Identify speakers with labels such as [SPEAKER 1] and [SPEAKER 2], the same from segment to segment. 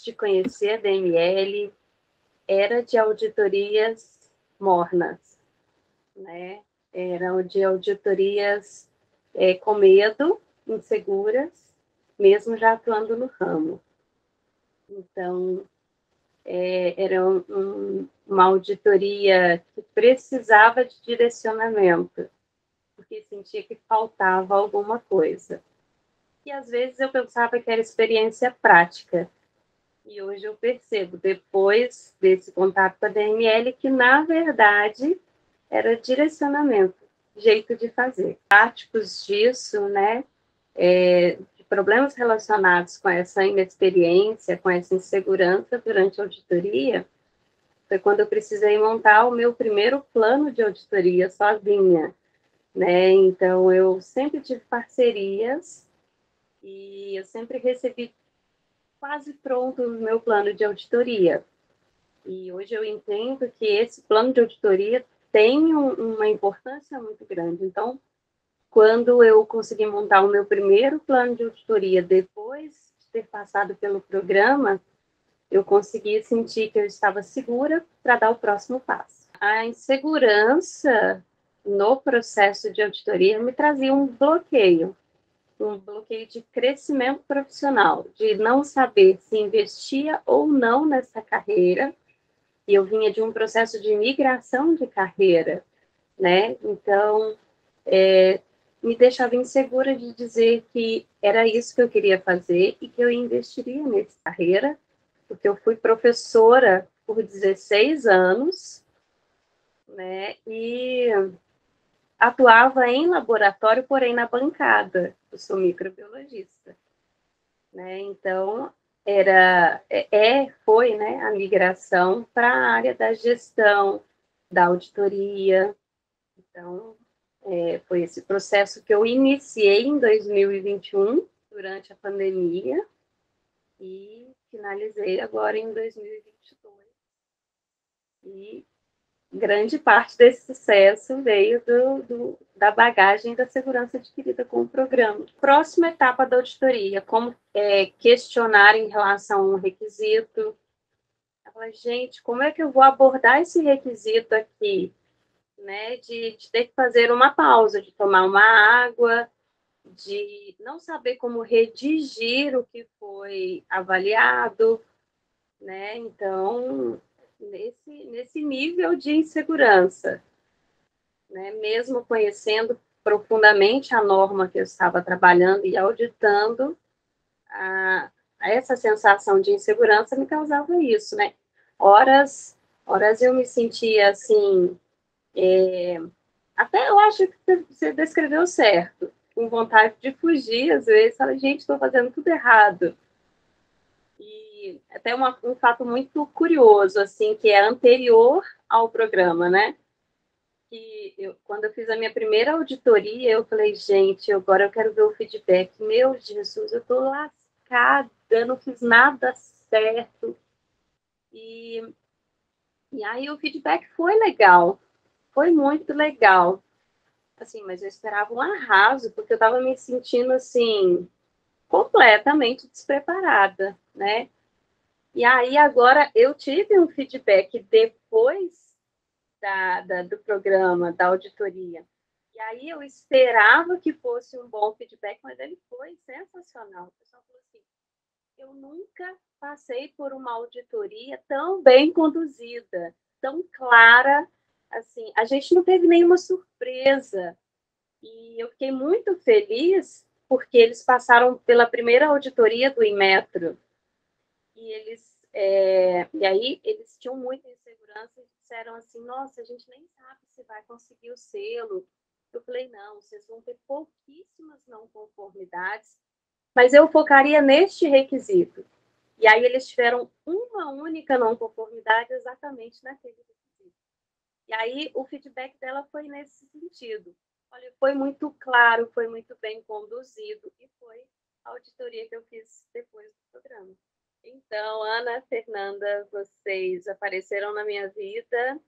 [SPEAKER 1] de conhecer a DML, era de auditorias mornas, né? Eram de auditorias com medo, inseguras, mesmo já atuando no ramo. Então, era uma auditoria que precisava de direcionamento, porque sentia que faltava alguma coisa. E às vezes eu pensava que era experiência prática. E hoje eu percebo, depois desse contato com a DML, que na verdade era direcionamento, jeito de fazer. Práticos disso, né? De problemas relacionados com essa inexperiência, com essa insegurança durante a auditoria, foi quando eu precisei montar o meu primeiro plano de auditoria sozinha, né? Então, eu sempre tive parcerias e eu sempre recebi quase pronto o meu plano de auditoria. E hoje eu entendo que esse plano de auditoria tem uma importância muito grande. Então, quando eu consegui montar o meu primeiro plano de auditoria, depois de ter passado pelo programa, eu consegui sentir que eu estava segura para dar o próximo passo. A insegurança no processo de auditoria me trazia um bloqueio de crescimento profissional, de não saber se investia ou não nessa carreira, e eu vinha de um processo de migração de carreira, né? Então, me deixava insegura de dizer que era isso que eu queria fazer e que eu investiria nessa carreira, porque eu fui professora por 16 anos, né? E atuava em laboratório, porém na bancada. Eu sou microbiologista, né? Então, foi, né, a migração para a área da gestão, da auditoria. Então, foi esse processo que eu iniciei em 2021, durante a pandemia, e finalizei agora em 2022. E grande parte desse sucesso veio da bagagem da segurança adquirida com o programa. Próxima etapa da auditoria, como questionar em relação a um requisito. Eu falei, gente, como é que eu vou abordar esse requisito aqui? Né, de ter que fazer uma pausa, de tomar uma água, de não saber como redigir o que foi avaliado, né? Então, nesse nível de insegurança, né? Mesmo conhecendo profundamente a norma que eu estava trabalhando e auditando, essa sensação de insegurança me causava isso, né? Horas eu me sentia assim, até eu acho que você descreveu certo, com vontade de fugir, às vezes, fala, gente, estou fazendo tudo errado. E até um fato muito curioso, assim, que é anterior ao programa, né? Quando eu fiz a minha primeira auditoria, eu falei, gente, agora eu quero ver o feedback. Meu Jesus, eu tô lascada, não fiz nada certo. E aí o feedback foi legal, foi muito legal. Assim, mas eu esperava um arraso, porque eu estava me sentindo, assim, completamente despreparada, né? E aí agora eu tive um feedback depois do programa, da auditoria. E aí eu esperava que fosse um bom feedback, mas ele foi sensacional. O pessoal falou assim, eu nunca passei por uma auditoria tão bem conduzida, tão clara, assim, a gente não teve nenhuma surpresa. E eu fiquei muito feliz porque eles passaram pela primeira auditoria do Inmetro. E aí eles tinham muita insegurança e disseram assim, nossa, a gente nem sabe se vai conseguir o selo. Eu falei, não, vocês vão ter pouquíssimas não conformidades, mas eu focaria neste requisito. E aí eles tiveram uma única não conformidade exatamente naquele requisito. E aí o feedback dela foi nesse sentido. Olha, foi muito claro, foi muito bem conduzido e foi a auditoria que eu fiz depois do programa. Então, Ana, Fernanda, vocês apareceram na minha vida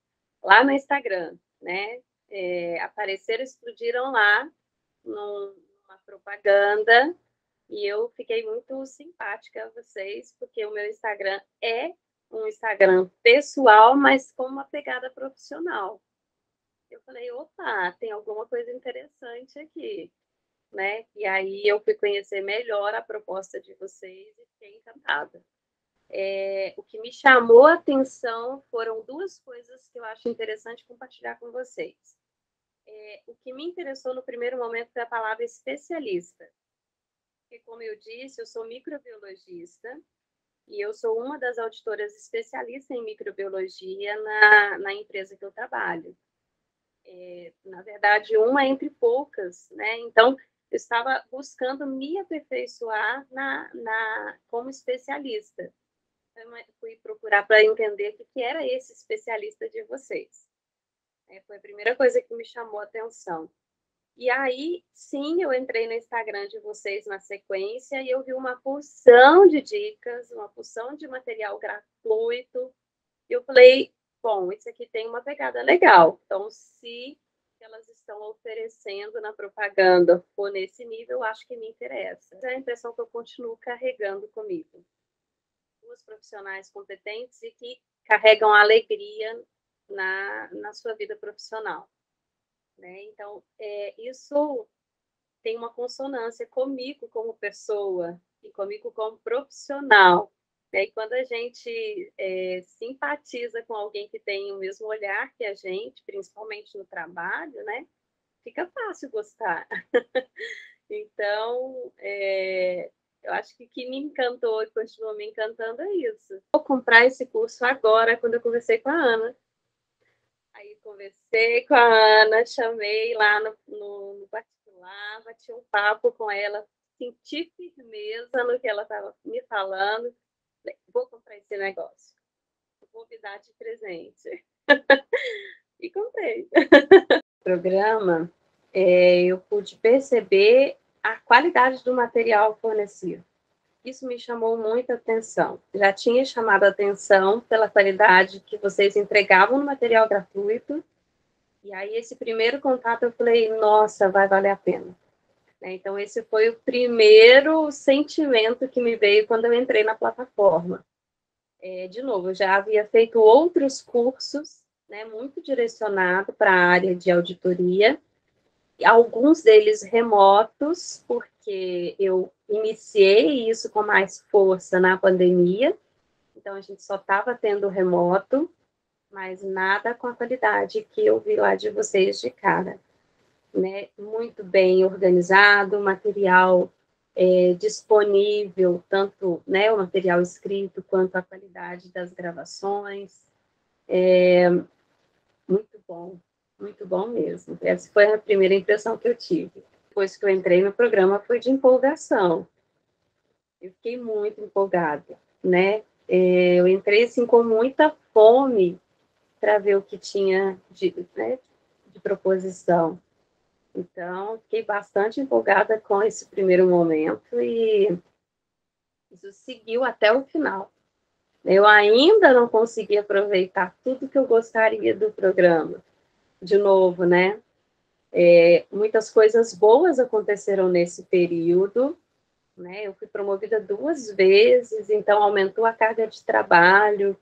[SPEAKER 1] lá no Instagram, né? Apareceram, explodiram lá numa propaganda E eu fiquei muito simpática a vocês, porque o meu Instagram é um Instagram pessoal, mas com uma pegada profissional. Eu falei, opa, tem alguma coisa interessante aqui, né? E aí eu fui conhecer melhor a proposta de vocês e fiquei encantada. O que me chamou a atenção foram duas coisas que eu acho interessante compartilhar com vocês. O que me interessou no primeiro momento foi a palavra especialista, porque, como eu disse, eu sou microbiologista e eu sou uma das auditoras especialistas em microbiologia na empresa que eu trabalho. Na verdade, uma entre poucas, né? Então, eu estava buscando me aperfeiçoar como especialista. Então, eu fui procurar para entender o que era esse especialista de vocês. Foi a primeira coisa que me chamou a atenção. E aí, sim, eu entrei no Instagram de vocês na sequência e eu vi uma porção de dicas, uma porção de material gratuito. E eu falei, bom, isso aqui tem uma pegada legal. Então, se elas estão oferecendo na propaganda for nesse nível, eu acho que me interessa. Essa é a impressão que eu continuo carregando comigo. Duas profissionais competentes e que carregam alegria na sua vida profissional. Né? Então, isso tem uma consonância comigo como pessoa e comigo como profissional. E aí, quando a gente simpatiza com alguém que tem o mesmo olhar que a gente, principalmente no trabalho, né, fica fácil gostar. Então, eu acho que o que me encantou e continua me encantando é isso. Vou comprar esse curso agora, quando eu conversei com a Ana. Aí conversei com a Ana, chamei lá no particular, bati um papo com ela, senti firmeza no que ela estava me falando. Falei, vou comprar esse negócio, vou me dar de presente. E comprei. O programa, eu pude perceber a qualidade do material fornecido. Isso me chamou muita atenção. Já tinha chamado a atenção pela qualidade que vocês entregavam no material gratuito. E aí, esse primeiro contato, eu falei, nossa, vai valer a pena. Então, esse foi o primeiro sentimento que me veio quando eu entrei na plataforma. De novo, eu já havia feito outros cursos, né, muito direcionado para a área de auditoria, alguns deles remotos, porque eu iniciei isso com mais força na pandemia, então a gente só estava tendo remoto, mas nada com a qualidade que eu vi lá de vocês de cara. Né? Muito bem organizado, material disponível, tanto né, o material escrito quanto a qualidade das gravações. Muito bom mesmo. Essa foi a primeira impressão que eu tive. Depois que eu entrei no programa, foi de empolgação. Eu fiquei muito empolgada, né? Eu entrei assim com muita fome para ver o que tinha né, de proposição. Então, fiquei bastante empolgada com esse primeiro momento e isso seguiu até o final. Eu ainda não consegui aproveitar tudo que eu gostaria do programa. De novo, né? Muitas coisas boas aconteceram nesse período, né? Eu fui promovida 2 vezes, então aumentou a carga de trabalho,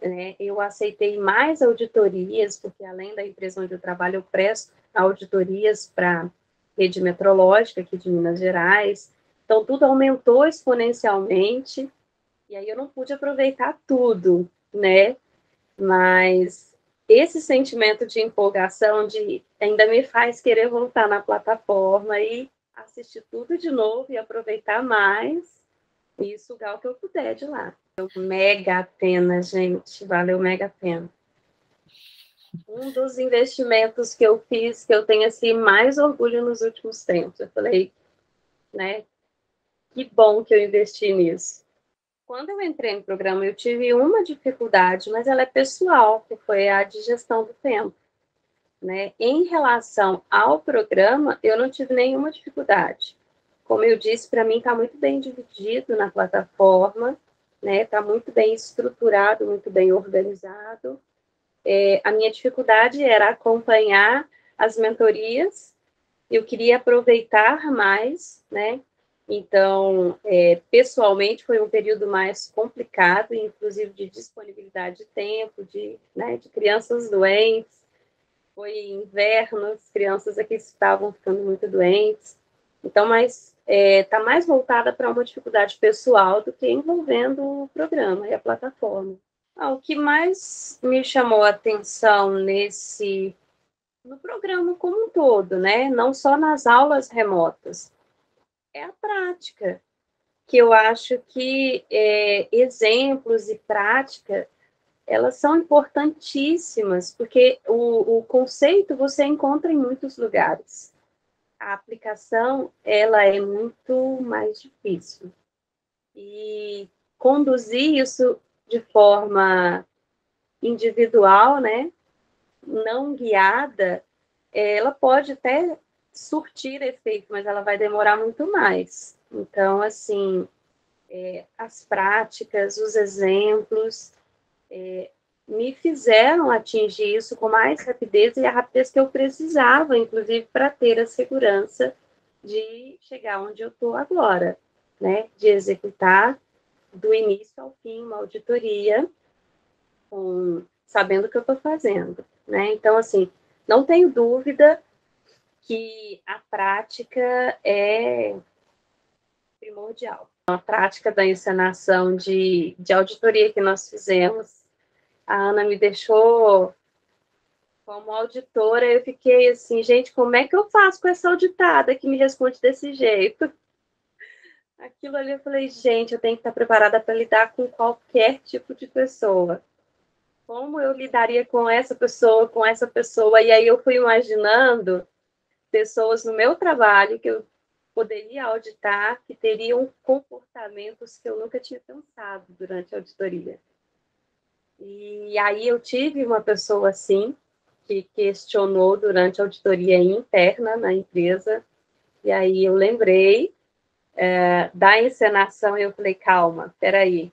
[SPEAKER 1] né? Eu aceitei mais auditorias, porque além da empresa onde eu trabalho, eu presto auditorias para rede metrológica aqui de Minas Gerais. Então, tudo aumentou exponencialmente, e aí eu não pude aproveitar tudo, né? Mas esse sentimento de empolgação ainda me faz querer voltar na plataforma e assistir tudo de novo e aproveitar mais e sugar o que eu puder de lá. Mega a pena, gente, valeu mega a pena. Um dos investimentos que eu fiz, que eu tenho assim mais orgulho nos últimos tempos. Eu falei, né, que bom que eu investi nisso. Quando eu entrei no programa, eu tive uma dificuldade, mas ela é pessoal, que foi a de gestão do tempo. Né? Em relação ao programa, eu não tive nenhuma dificuldade. Como eu disse, para mim está muito bem dividido na plataforma, né? Está muito bem estruturado, muito bem organizado. A minha dificuldade era acompanhar as mentorias, eu queria aproveitar mais, né? Então, pessoalmente, foi um período mais complicado, inclusive de disponibilidade de tempo, né, de crianças doentes. Foi inverno, as crianças aqui estavam ficando muito doentes. Então, mas está mais voltada para uma dificuldade pessoal do que envolvendo o programa e a plataforma. O que mais me chamou a atenção no programa como um todo, né? Não só nas aulas remotas, é a prática, que eu acho que exemplos e prática, elas são importantíssimas, porque o conceito você encontra em muitos lugares. A aplicação, ela é muito mais difícil. E conduzir isso de forma individual, né, não guiada, ela pode até surtir efeito, mas ela vai demorar muito mais. Então, assim, as práticas, os exemplos, me fizeram atingir isso com mais rapidez e a rapidez que eu precisava, inclusive, para ter a segurança de chegar onde eu estou agora, né? De executar do início ao fim uma auditoria, sabendo o que eu estou fazendo, né? Então, assim, não tenho dúvida que a prática é primordial. A prática da encenação de auditoria que nós fizemos, a Ana me deixou como auditora, eu fiquei assim, gente, como é que eu faço com essa auditada que me responde desse jeito? Aquilo ali eu falei, gente, eu tenho que estar preparada para lidar com qualquer tipo de pessoa. Como eu lidaria com essa pessoa, com essa pessoa? E aí eu fui imaginando pessoas no meu trabalho que eu poderia auditar, que teriam comportamentos que eu nunca tinha pensado durante a auditoria. E aí eu tive uma pessoa assim, que questionou durante a auditoria interna na empresa, e aí eu lembrei da encenação e eu falei, calma, peraí,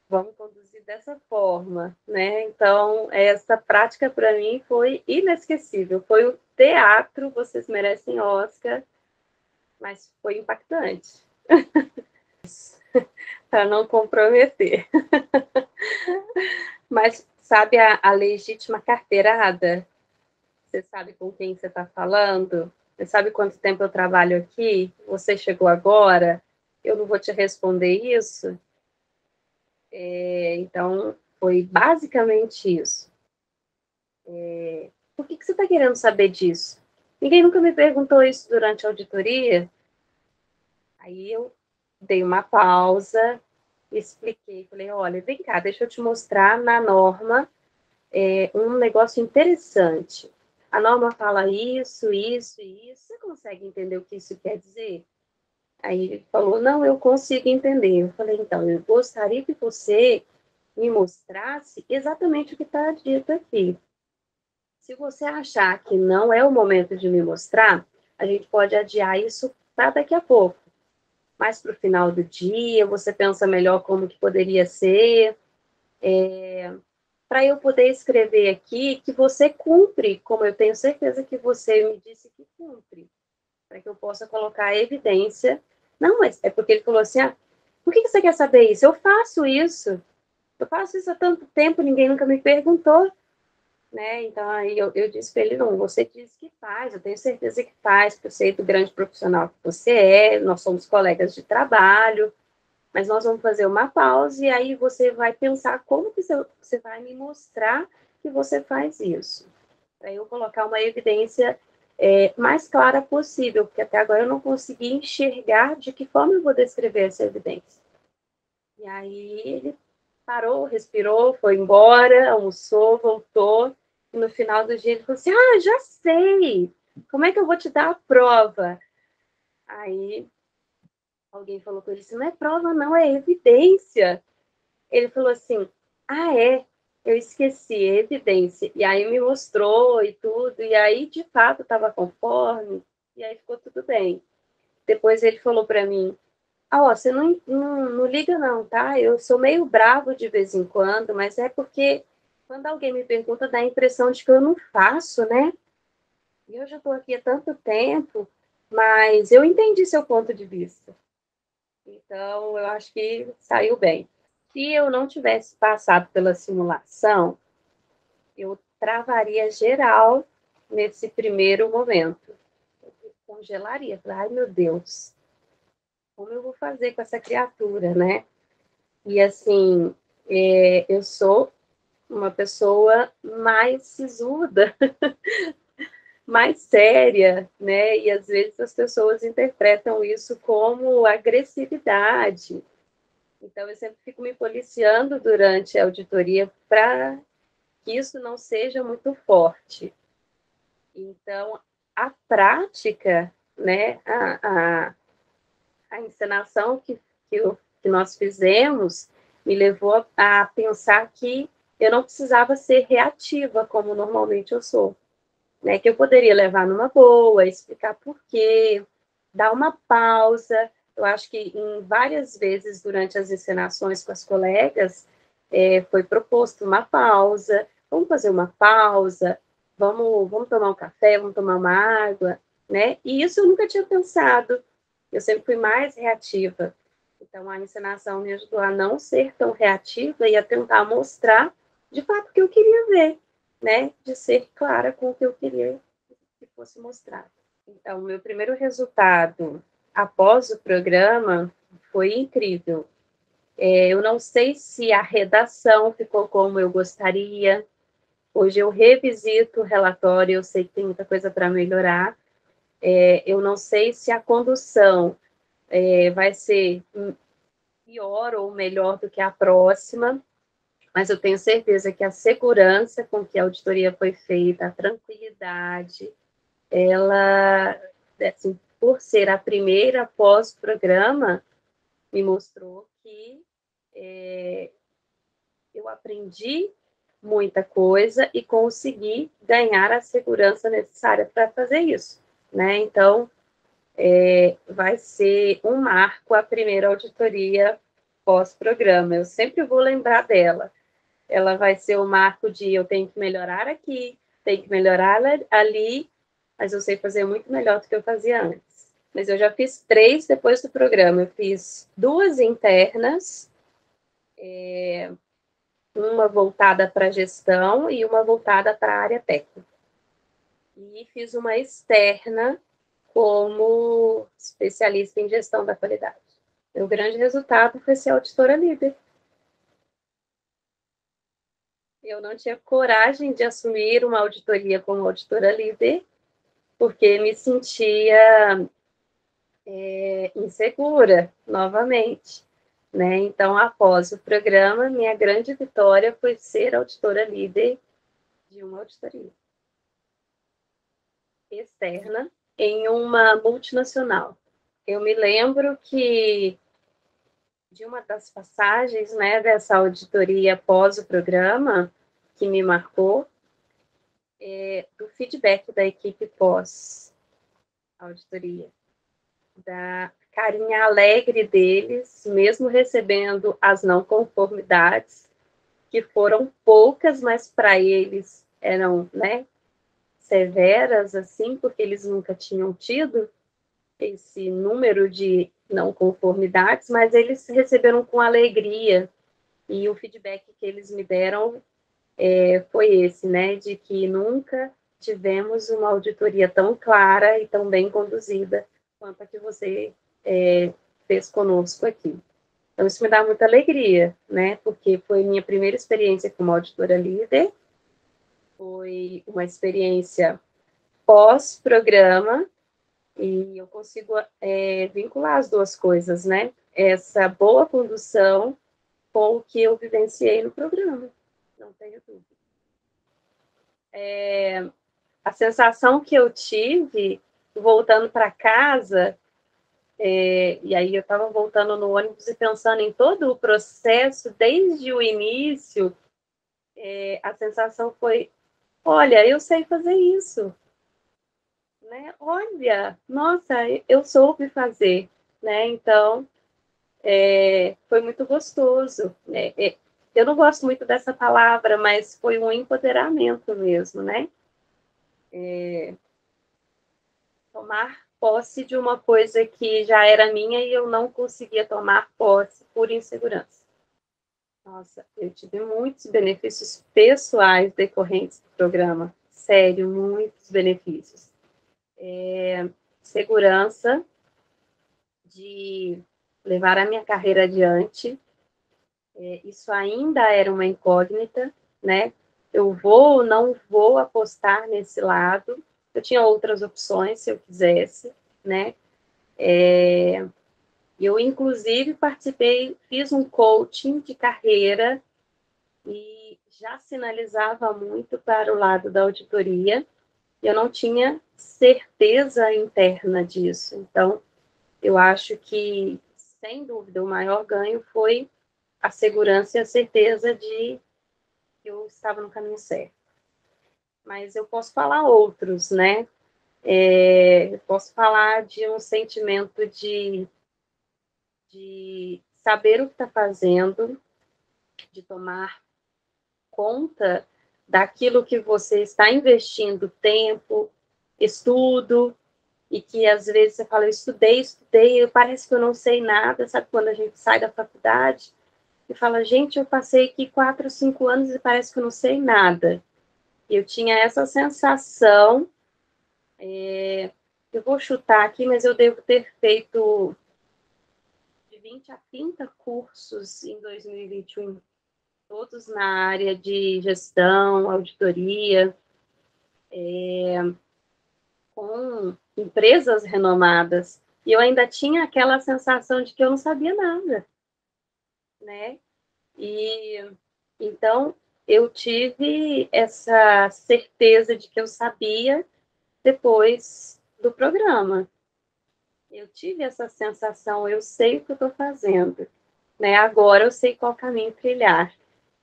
[SPEAKER 1] vamos conduzir dessa forma, né? Então, essa prática para mim foi inesquecível, foi o teatro, vocês merecem Oscar, mas foi impactante, para não comprometer. Mas sabe a legítima carteirada? Você sabe com quem você está falando? Você sabe quanto tempo eu trabalho aqui? Você chegou agora? Eu não vou te responder isso? Então, foi basicamente isso. Por que você está querendo saber disso? Ninguém nunca me perguntou isso durante a auditoria. Aí eu dei uma pausa, expliquei, falei, olha, vem cá, deixa eu te mostrar na norma um negócio interessante. A norma fala isso, isso e isso. Você consegue entender o que isso quer dizer? Aí ele falou, não, eu consigo entender. Eu falei, então, eu gostaria que você me mostrasse exatamente o que está dito aqui. Se você achar que não é o momento de me mostrar, a gente pode adiar isso para daqui a pouco. Mais para o final do dia, você pensa melhor como que poderia ser, para eu poder escrever aqui que você cumpre, como eu tenho certeza que você me disse que cumpre, para que eu possa colocar a evidência. Não, mas é porque ele falou assim, por que você quer saber isso? Eu faço isso há tanto tempo, ninguém nunca me perguntou, né? Então, aí eu disse para ele, não, você disse que faz, eu tenho certeza que faz, porque eu sei do grande profissional que você é, nós somos colegas de trabalho, mas nós vamos fazer uma pausa e aí você vai pensar como que você vai me mostrar que você faz isso. Para eu colocar uma evidência mais clara possível, porque até agora eu não consegui enxergar de que forma eu vou descrever essa evidência. E aí ele parou, respirou, foi embora, almoçou, voltou, e no final do dia ele falou assim, já sei, como é que eu vou te dar a prova? Aí alguém falou com ele assim, não é prova não, é evidência. Ele falou assim, eu esqueci, é evidência. E aí me mostrou e tudo, e aí de fato estava conforme, e aí ficou tudo bem. Depois ele falou para mim, você não liga não, tá? Eu sou meio bravo de vez em quando, mas é porque quando alguém me pergunta, dá a impressão de que eu não faço, né? E eu já estou aqui há tanto tempo, mas eu entendi seu ponto de vista. Então, eu acho que saiu bem. Se eu não tivesse passado pela simulação, eu travaria geral nesse primeiro momento. Eu congelaria. Ai, meu Deus, como eu vou fazer com essa criatura, né? E assim, eu sou uma pessoa mais sisuda, mais séria, né? E às vezes as pessoas interpretam isso como agressividade. Então eu sempre fico me policiando durante a auditoria para que isso não seja muito forte. Então a prática, né? A encenação que nós fizemos me levou a pensar que eu não precisava ser reativa como normalmente eu sou. Né, que eu poderia levar numa boa, explicar por quê, dar uma pausa. Eu acho que em várias vezes durante as encenações com as colegas foi proposto uma pausa. Vamos fazer uma pausa, vamos tomar um café, vamos tomar uma água, né? E isso eu nunca tinha pensado. Eu sempre fui mais reativa. Então a encenação me ajudou a não ser tão reativa e a tentar mostrar de fato o que eu queria ver, né? De ser clara com o que eu queria que fosse mostrado. Então, meu primeiro resultado após o programa foi incrível. Eu não sei se a redação ficou como eu gostaria. Hoje eu revisito o relatório, eu sei que tem muita coisa para melhorar. Eu não sei se a condução vai ser pior ou melhor do que a próxima, mas eu tenho certeza que a segurança com que a auditoria foi feita, a tranquilidade, ela, assim, por ser a primeira pós-programa, me mostrou que eu aprendi muita coisa e consegui ganhar a segurança necessária para fazer isso, né? Então, vai ser um marco a primeira auditoria pós-programa. Eu sempre vou lembrar dela. Ela vai ser o marco de eu tenho que melhorar aqui, tenho que melhorar ali, mas eu sei fazer muito melhor do que eu fazia antes. Mas eu já fiz 3 depois do programa. Eu fiz 2 internas, uma voltada para gestão e uma voltada para a área técnica. E fiz uma externa como especialista em gestão da qualidade. O grande resultado foi ser auditora líder. Eu não tinha coragem de assumir uma auditoria como auditora líder, porque me sentia insegura, novamente. Né? Então, após o programa, minha grande vitória foi ser auditora líder de uma auditoria externa em uma multinacional. Eu me lembro que de uma das passagens, né, dessa auditoria após o programa, que me marcou, do feedback da equipe pós-auditoria, da carinha alegre deles, mesmo recebendo as não conformidades, que foram poucas, mas para eles eram, né, severas, assim, porque eles nunca tinham tido esse número de não conformidades, mas eles receberam com alegria, e o feedback que eles me deram foi esse, né, de que nunca tivemos uma auditoria tão clara e tão bem conduzida quanto a que você fez conosco aqui. Então, isso me dá muita alegria, né, porque foi minha primeira experiência como auditora líder, foi uma experiência pós-programa, e eu consigo vincular as duas coisas, né, essa boa condução com o que eu vivenciei no programa, não tenho dúvida. A sensação que eu tive voltando para casa, e aí eu estava voltando no ônibus e pensando em todo o processo, desde o início, a sensação foi, olha, eu sei fazer isso, né? Olha, nossa, eu soube fazer, né? Então, foi muito gostoso, né? Eu não gosto muito dessa palavra, mas foi um empoderamento mesmo, né? Tomar posse de uma coisa que já era minha e eu não conseguia tomar posse por insegurança. Nossa, eu tive muitos benefícios pessoais decorrentes do programa. Sério, muitos benefícios. Segurança de levar a minha carreira adiante. Isso ainda era uma incógnita, né? Eu vou ou não vou apostar nesse lado. Eu tinha outras opções, se eu quisesse, né? Eu, inclusive, participei, fiz um coaching de carreira e já sinalizava muito para o lado da auditoria. Eu não tinha certeza interna disso. Então, eu acho que, sem dúvida, o maior ganho foi a segurança e a certeza de que eu estava no caminho certo. Mas eu posso falar outros, né? Eu posso falar de um sentimento de saber o que está fazendo, de tomar conta daquilo que você está investindo tempo, estudo, e que às vezes você fala, eu estudei, parece que eu não sei nada, sabe quando a gente sai da faculdade e fala, gente, eu passei aqui 4, 5 anos e parece que eu não sei nada. E eu tinha essa sensação, eu vou chutar aqui, mas eu devo ter feito de 20 a 30 cursos em 2021, todos na área de gestão, auditoria, com empresas renomadas. E eu ainda tinha aquela sensação de que eu não sabia nada, né? E então eu tive essa certeza de que eu sabia depois do programa. Eu tive essa sensação, eu sei o que eu estou fazendo, né? Agora eu sei qual caminho trilhar.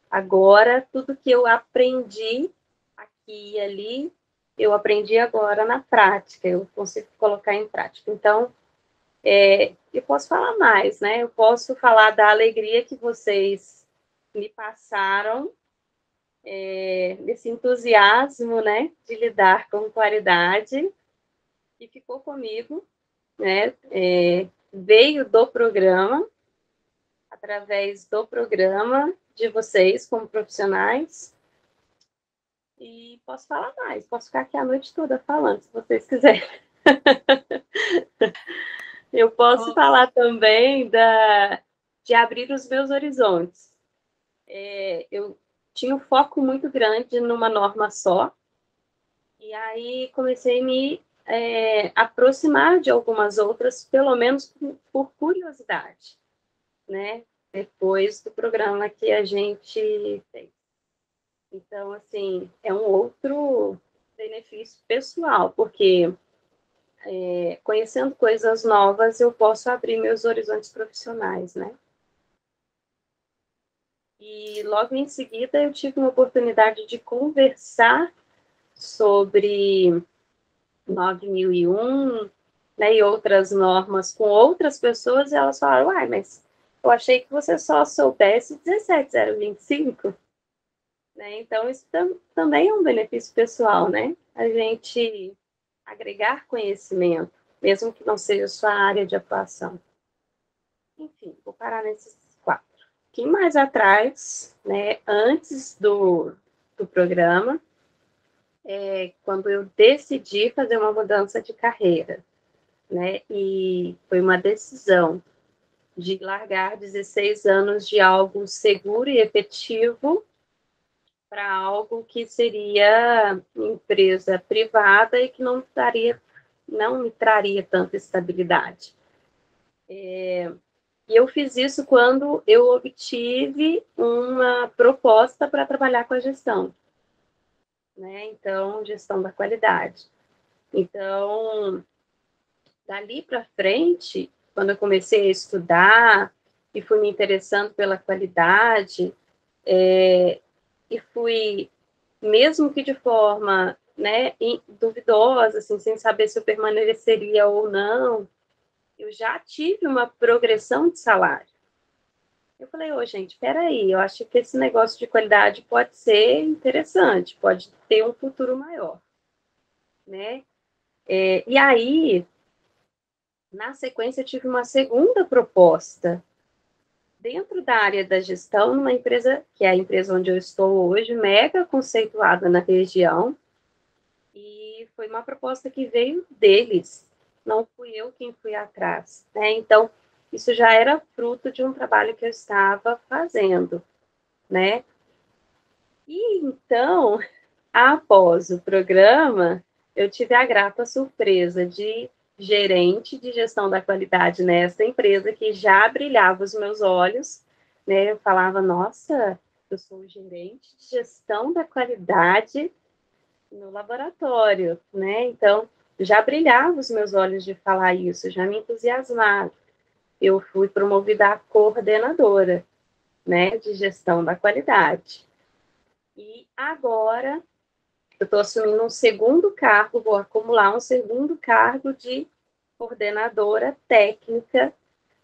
[SPEAKER 1] Agora, tudo que eu aprendi aqui e ali, eu aprendi agora na prática, eu consigo colocar em prática. Então, eu posso falar mais, né? Eu posso falar da alegria que vocês me passaram, desse entusiasmo, né, de lidar com qualidade, e ficou comigo, né? Veio do programa, através do programa, de vocês como profissionais. E posso falar mais, posso ficar aqui a noite toda falando, se vocês quiserem. Eu posso falar também de abrir os meus horizontes. Eu tinha um foco muito grande numa norma só, e aí comecei a me aproximar de algumas outras, pelo menos por curiosidade, né? Depois do programa que a gente fez. Então, assim, é um outro benefício pessoal, porque conhecendo coisas novas, eu posso abrir meus horizontes profissionais, né? E logo em seguida eu tive uma oportunidade de conversar sobre 9001, né, e outras normas com outras pessoas, e elas falaram, uai, mas eu achei que você só soubesse 17025, né? Então isso também é um benefício pessoal, né? A gente agregar conhecimento, mesmo que não seja sua área de atuação. Enfim, vou parar nesses 4. Aqui mais atrás, né, antes do programa, quando eu decidi fazer uma mudança de carreira, né, e foi uma decisão de largar 16 anos de algo seguro e efetivo para algo que seria empresa privada e que não me traria tanta estabilidade. E eu fiz isso quando eu obtive uma proposta para trabalhar com a gestão, né? Então, gestão da qualidade. Então, dali para frente, quando eu comecei a estudar e fui me interessando pela qualidade, e fui, mesmo que de forma, né, duvidosa, assim, sem saber se eu permaneceria ou não, eu já tive uma progressão de salário. Eu falei, gente, espera aí, eu acho que esse negócio de qualidade pode ser interessante, pode ter um futuro maior, né? E aí, Na sequência, eu tive uma segunda proposta dentro da área da gestão, numa empresa, que é a empresa onde eu estou hoje, mega conceituada na região, e foi uma proposta que veio deles, não fui eu quem fui atrás, né? Então, isso já era fruto de um trabalho que eu estava fazendo, né? E então, após o programa, eu tive a grata surpresa de gerente de gestão da qualidade nessa empresa que já brilhava os meus olhos, né? Eu falava, nossa, eu sou gerente de gestão da qualidade no laboratório, né? Então, já brilhava os meus olhos de falar isso, já me entusiasmava. Eu fui promovida a coordenadora, né, de gestão da qualidade. E agora eu estou assumindo um segundo cargo, vou acumular um segundo cargo de coordenadora técnica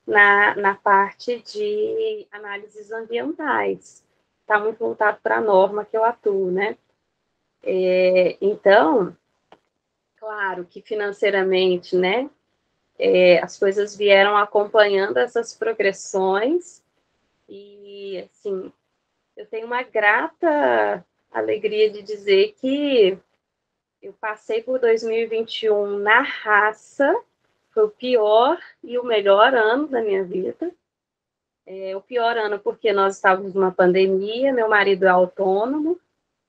[SPEAKER 1] na parte de análises ambientais. Está muito voltado para a norma que eu atuo, né? Então, claro que financeiramente, né, as coisas vieram acompanhando essas progressões e, assim, eu tenho uma grata alegria de dizer que eu passei por 2021 na raça, foi o pior e o melhor ano da minha vida. O pior ano porque nós estávamos numa pandemia, meu marido é autônomo,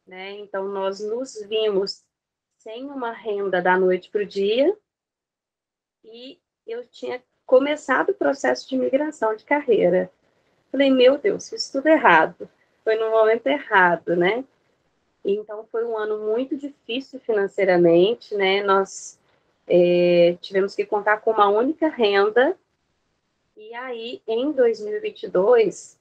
[SPEAKER 1] né? Então nós nos vimos sem uma renda da noite para o dia e eu tinha começado o processo de migração de carreira. Falei, meu Deus, fiz tudo errado. Foi no momento errado, né? Então, foi um ano muito difícil financeiramente, né? Nós tivemos que contar com uma única renda. E aí, em 2022,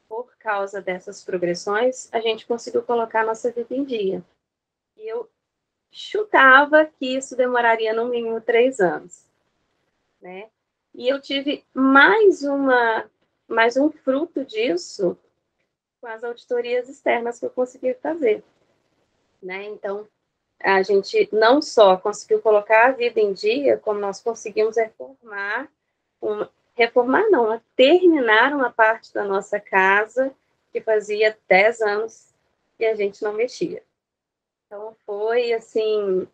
[SPEAKER 1] por causa dessas progressões, a gente conseguiu colocar a nossa vida em dia. E eu chutava que isso demoraria no mínimo 3 anos, né? E eu tive mais um fruto disso com as auditorias externas que eu consegui fazer, né? Então, a gente não só conseguiu colocar a vida em dia, como nós conseguimos reformar não, né? Terminar uma parte da nossa casa que fazia 10 anos que a gente não mexia. Então, foi, assim,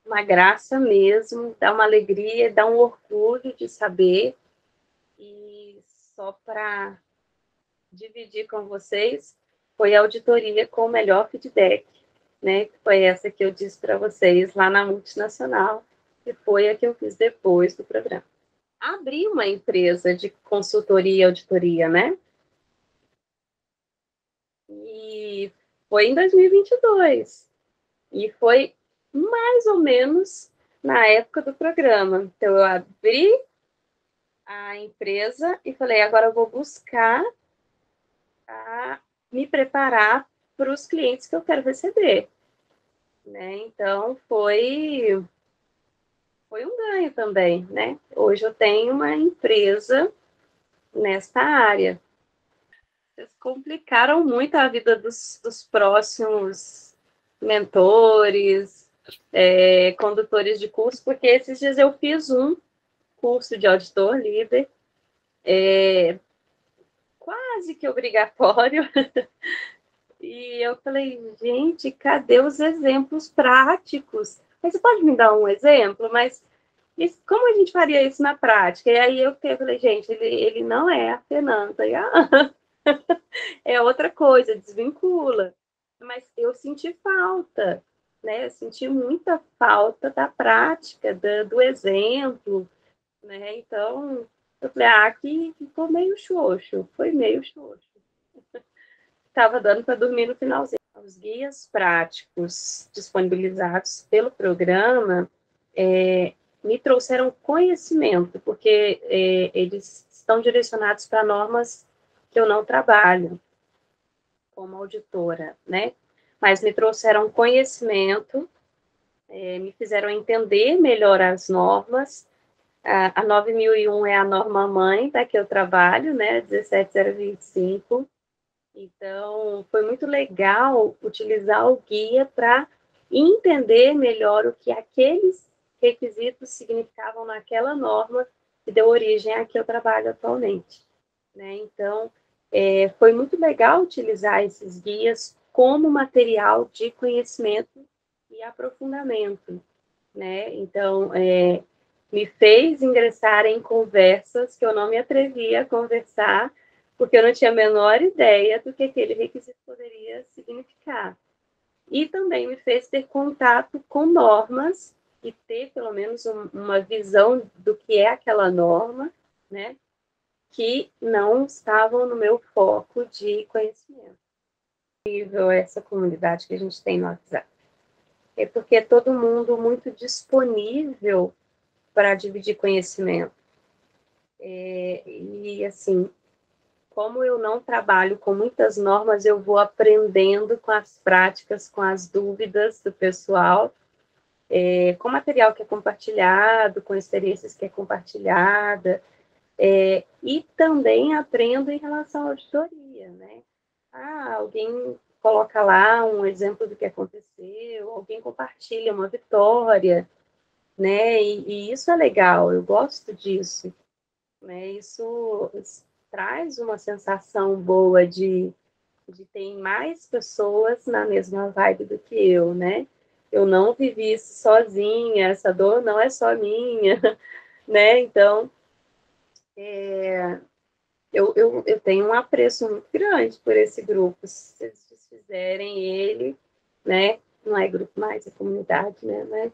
[SPEAKER 1] uma graça mesmo, dá uma alegria, dá um orgulho de saber. E só para dividir com vocês, foi a auditoria com o melhor feedback, né? Que foi essa que eu disse para vocês lá na multinacional, que foi a que eu fiz depois do programa. Abri uma empresa de consultoria e auditoria, né? E foi em 2022. E foi mais ou menos na época do programa. Então, eu abri a empresa e falei, agora eu vou buscar me preparar para os clientes que eu quero receber, né? Então, foi um ganho também, né? Hoje eu tenho uma empresa nesta área. Vocês complicaram muito a vida dos próximos mentores, condutores de curso, porque esses dias eu fiz um curso de auditor líder, quase que obrigatório, e eu falei, gente, cadê os exemplos práticos? Mas você pode me dar um exemplo? Mas como a gente faria isso na prática? E aí eu falei, gente, ele não é a Fernanda, é outra coisa, desvincula. Mas eu senti falta, né? Eu senti muita falta da prática, do exemplo, né? Então, eu falei, aqui ficou meio xoxo, foi meio xoxo. Estava dando para dormir no finalzinho. Os guias práticos disponibilizados pelo programa me trouxeram conhecimento, porque eles estão direcionados para normas que eu não trabalho como auditora, né? Mas me trouxeram conhecimento, me fizeram entender melhor as normas. A 9001 é a norma mãe da que eu trabalho, né? 17025. Então, foi muito legal utilizar o guia para entender melhor o que aqueles requisitos significavam naquela norma que deu origem à que eu trabalho atualmente, né? Então, foi muito legal utilizar esses guias como material de conhecimento e aprofundamento, né? Então, me fez ingressar em conversas que eu não me atrevia a conversar, porque eu não tinha a menor ideia do que aquele requisito poderia significar. E também me fez ter contato com normas e ter, pelo menos, uma visão do que é aquela norma, né? Que não estavam no meu foco de conhecimento. Essa comunidade que a gente tem no WhatsApp. É porque é todo mundo muito disponível para dividir conhecimento. E, assim, como eu não trabalho com muitas normas, eu vou aprendendo com as práticas, com as dúvidas do pessoal, com material que é compartilhado, com experiências que é compartilhada, e também aprendo em relação à auditoria, né? Alguém coloca lá um exemplo do que aconteceu, alguém compartilha uma vitória, né? E isso é legal, eu gosto disso, né? Isso traz uma sensação boa de ter mais pessoas na mesma vibe do que eu, né? Eu não vivi isso sozinha, essa dor não é só minha, né? Então, eu tenho um apreço muito grande por esse grupo. Se vocês desfizerem ele, né? Não é grupo mais, é comunidade, né? Mas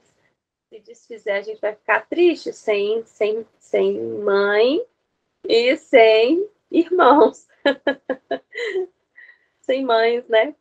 [SPEAKER 1] se desfizer, a gente vai ficar triste sem mãe e sem irmãos. Sem mães, né?